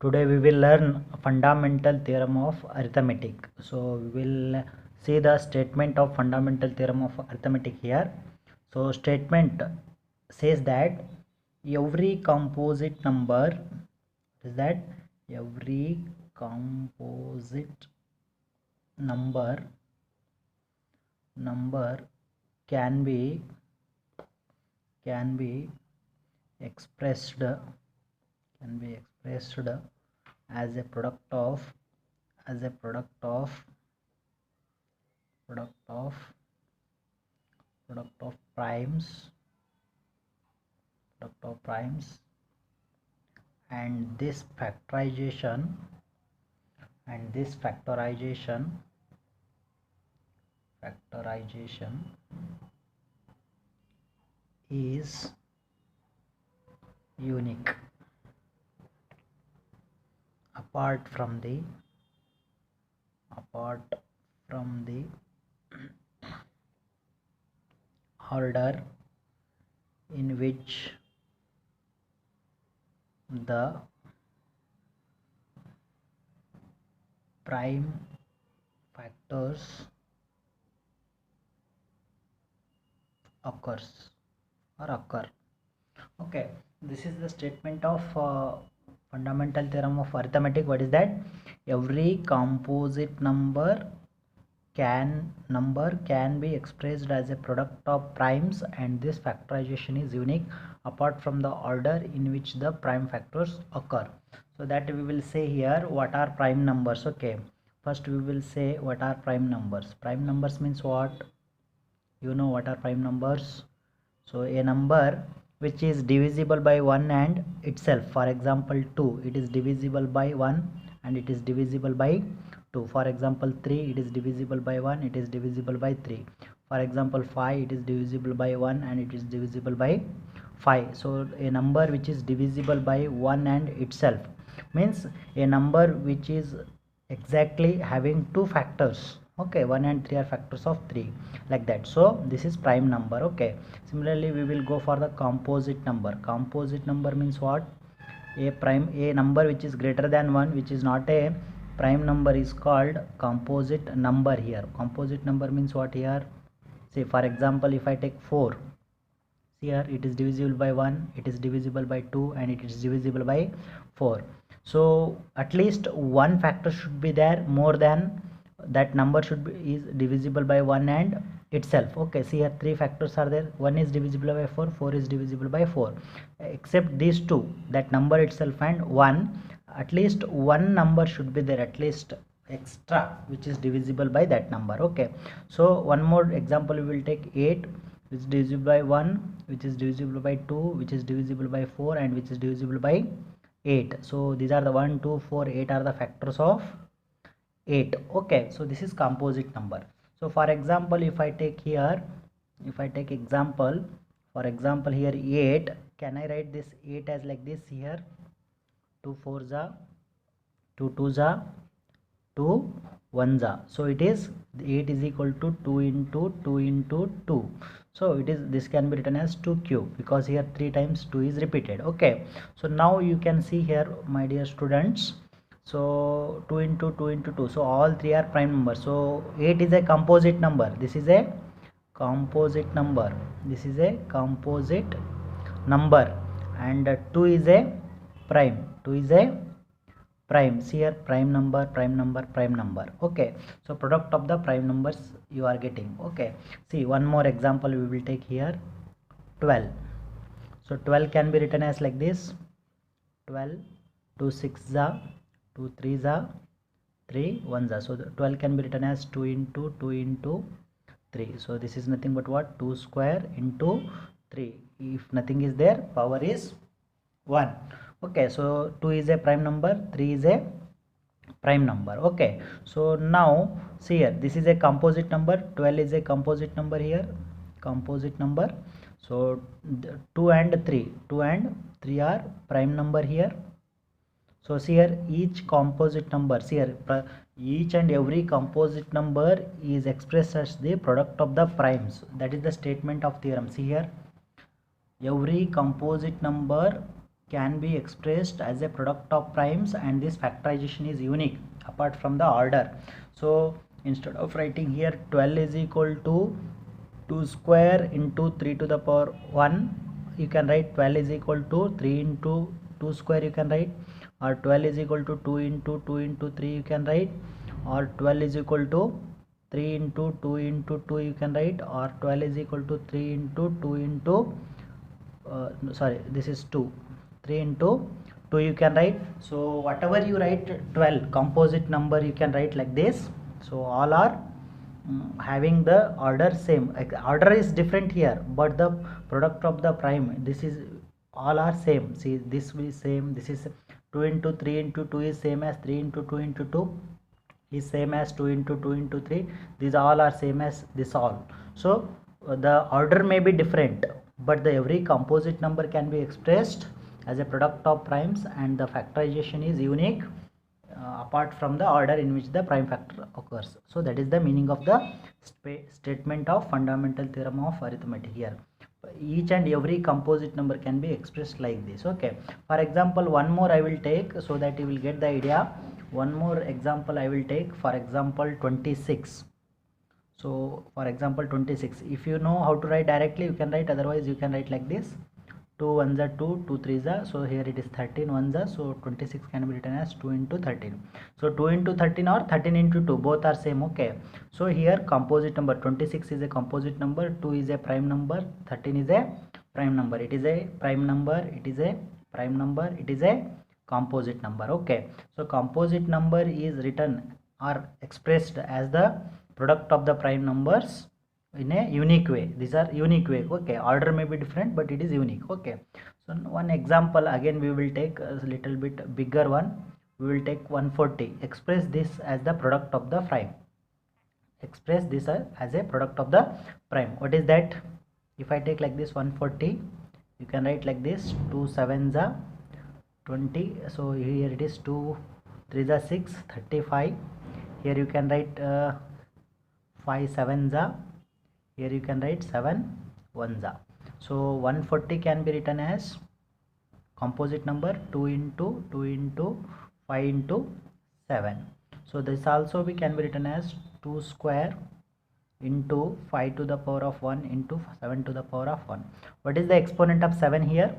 Today we will learn a fundamental theorem of arithmetic. So we will see the statement of fundamental theorem of arithmetic here. So statement says that every composite number is that every composite number can be expressed as a product of primes and this factorization is unique apart from the order in which the prime factors occur. Okay, this is the statement of fundamental theorem of arithmetic. What is that? Every composite number can be expressed as a product of primes and this factorization is unique apart from the order in which the prime factors occur. So that we will say here what are prime numbers. Okay, first we will say what are prime numbers. Prime numbers means what? You know what are prime numbers? So a number which is divisible by 1 and itself. For example 2, it is divisible by 1 and it is divisible by 2. For example 3, it is divisible by 1, it is divisible by 3. For example 5, it is divisible by 1 and it is divisible by 5. So a number which is divisible by 1 and itself means a number which is exactly having two factors. Okay, 1 and 3 are factors of 3, like that. So this is prime number. Okay, similarly we will go for the composite number. Composite number means what? A number which is greater than 1, which is not a prime number, is called composite number. Here composite number means what? Here, say for example if I take 4, here it is divisible by 1, it is divisible by 2 and it is divisible by 4. So at least one factor should be there more than that number should be is divisible by 1 and itself. Okay, see here 3 factors are there. 1 is divisible by 4, 4 is divisible by 4. Except these two, that number itself and 1, at least one number should be there, at least extra, which is divisible by that number. Okay, so one more example we will take 8, which is divisible by 1, which is divisible by 2, which is divisible by 4 and which is divisible by 8. So these are the 1, 2, 4, 8 are the factors of 8. Okay, so this is composite number. So for example if I take example, for example here 8, can I write this 8 as like this? Here 2 4s are 2 2s are 2 1s are, so it is 8 is equal to 2 into 2 into 2. So it is, this can be written as 2 cube because here 3 times 2 is repeated. Okay, so now you can see here my dear students, so 2 into 2 into 2, so all 3 are prime numbers. So 8 is a composite number, this is a composite number, and 2 is a prime, see here prime number. Okay, so product of the prime numbers you are getting. Okay, see one more example we will take here, 12. So 12 can be written as like this, 12 2 6s are 2 3s are 3 1s are, so the 12 can be written as 2 into 2 into 3. So this is nothing but what? 2 square into 3. If nothing is there, power is 1. Okay, so 2 is a prime number, 3 is a prime number. Okay, so now see here, this is a composite number, 12 is a composite number here, composite number. So 2 and 3 are prime number here. So see here each composite number, see here each and every composite number is expressed as the product of the primes. That is the statement of theorem. See here every composite number can be expressed as a product of primes, and this factorization is unique apart from the order. So instead of writing here 12 is equal to 2 square into 3 to the power 1, you can write 12 is equal to 3 into 2 square, you can write, or 12 is equal to 2 into 2 into 3, you can write, or 12 is equal to 3 into 2 into 2, you can write, or 12 is equal to 3 into 2 into sorry, this is 2, 3 into 2, you can write. So whatever you write 12 composite number, you can write like this. So all are having the order same. Order is different here, but the product of the prime, this is all are same. See, this will be same. This is 2 into 3 into 2 is same as 3 into 2 into 2 is same as 2 into 2 into 3. These all are same as this all. So the order may be different, but the every composite number can be expressed as a product of primes, and the factorization is unique apart from the order in which the prime factor occurs. So that is the meaning of the statement of fundamental theorem of arithmetic here. Each and every composite number can be expressed like this. Okay, for example, one more I will take so that you will get the idea. One more example I will take, for example 26. So for example 26, if you know how to write directly, you can write, otherwise you can write like this: 2 1s are 2, 2 3s are, so here it is 13 1s are, so 26 can be written as 2 into 13. So 2 into 13 or 13 into 2, both are same. Okay, so here composite number 26 is a composite number, 2 is a prime number, 13 is a prime number. It is a prime number, it is a prime number, it is a composite number. Okay, so composite number is written or expressed as the product of the prime numbers in a unique way. These are unique way. Okay, order may be different, but it is unique. Okay, so one example again we will take a little bit bigger one. We will take 140. Express this as the product of the prime. Express this as a product of the prime. What is that? If I take like this 140, you can write like this: 2 7s are 20, so here it is 2 3s are 6, 35. Here you can write 5 7s are, here you can write 7 1s are. So 140 can be written as composite number 2 into 2 into 5 into 7. So this also we can be written as 2 square into 5 to the power of 1 into 7 to the power of 1. What is the exponent of 7 here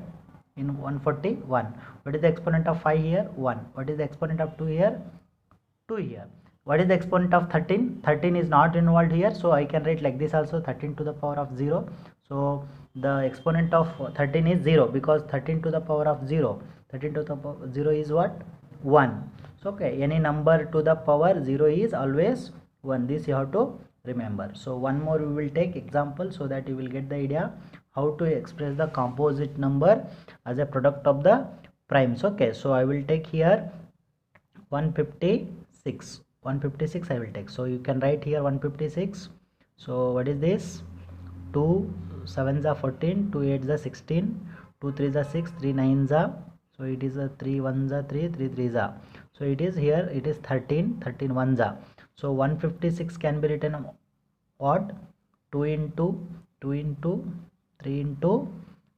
in 140? 1. What is the exponent of 5 here? 1. What is the exponent of 2 here? 2 here. What is the exponent of 13? 13 is not involved here, so I can write like this also: 13 to the power of 0. So the exponent of 13 is 0, because 13 to the power of 0, 13 to the power of 0 is what? 1. So okay, any number to the power 0 is always 1. This you have to remember. So one more we will take example so that you will get the idea how to express the composite number as a product of the primes. Okay, so I will take here 156. 156 I will take. So you can write here 156. So what is this? 2 7s are 14, 2 8s are 16, 2 3s are 6, 3 9s are, so it is a 3 1s are 3, 3 3s are, so it is here it is 13, 13 1s are. So 156 can be written what? 2 into 2 into 3 into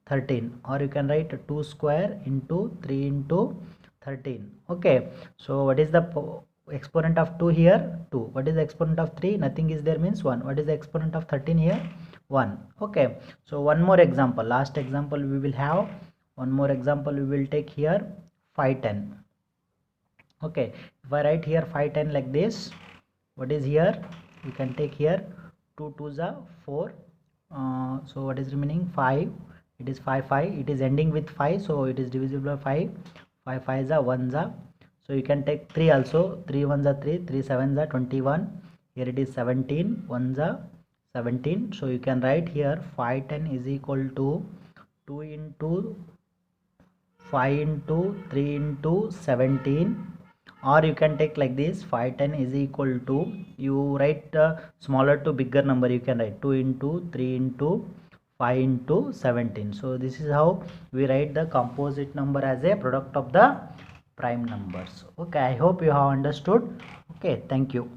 13, or you can write 2 square into 3 into 13. Okay, so what is the exponent of 2 here? 2. What is the exponent of 3? Nothing is there, means 1. What is the exponent of 13 here? 1. Okay, so one more example, last example we will have. One more example we will take here 510. Okay, if I write here 510 like this, what is here? You can take here 2 2s are 4, so what is remaining? 5. It is 5 5, it is ending with 5, so it is divisible by 5. 5 5s are 1s are, so you can take 3 also. 3 1s are 3, 3 7s are 21. Here it is 17, 1s are 17. So you can write here 510 is equal to 2 into 5 into 3 into 17, or you can take like this: 510 is equal to, you write smaller to bigger number, you can write 2 into 3 into 5 into 17. So this is how we write the composite number as a product of the prime numbers. Okay, I hope you have understood. Okay, thank you.